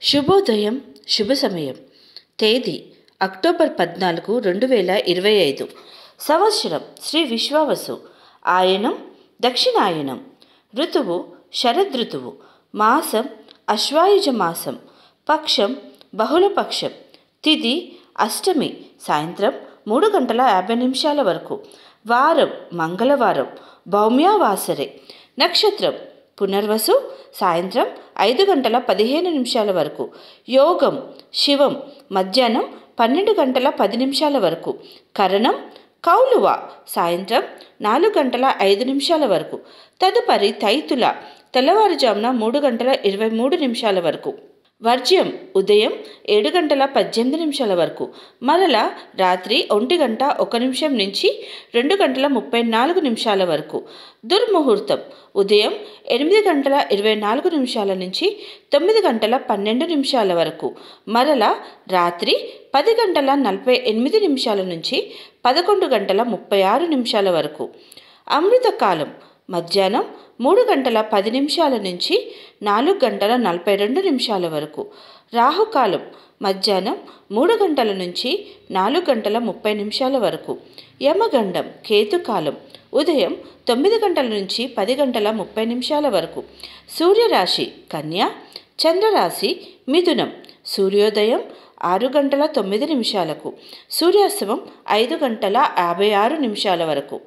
శుభోదయం, శుభ సమయం. తేదీ అక్టోబర్ 14, 2025. సంవత్సరం శ్రీ విశ్వావసు. ఆయనం దక్షిణాయనం. ఋతువు శరదృతువు. మాసం అశ్వాయుజ మాసం. పక్షం బహుళపక్షం. తిథి అష్టమి సాయంత్రం 3:50 వరకు. వారం మంగళవారం. భౌమ్యావాసరే. నక్షత్రం పునర్వసు సాయంత్రం 5:15 వరకు. యోగం శివం మధ్యాహ్నం 12:10 వరకు. కరణం కౌలువ సాయంత్రం 4:05 వరకు. తదుపరి తైతుల తెల్లవారుజామున 3:23 వరకు. వర్జ్యం ఉదయం 7:18 వరకు. మరల రాత్రి 1:01 నుంచి 2:34 వరకు. దుర్ముహూర్తం ఉదయం 8:24 నుంచి 9:12 వరకు. మరల రాత్రి 10:48 నుంచి 11:36 వరకు. అమృతకాలం మధ్యాహ్నం 3:10 నుంచి 4:42 వరకు. రాహుకాలం మధ్యాహ్నం 3 గంటల నుంచి 4:30 వరకు. యమగండం కేతుకాలం ఉదయం 9 గంటల నుంచి 10:30 వరకు. సూర్యరాశి కన్య, చంద్రరాశి మిథునం. సూర్యోదయం 6:09 సూర్యాస్తమం 5:56 వరకు.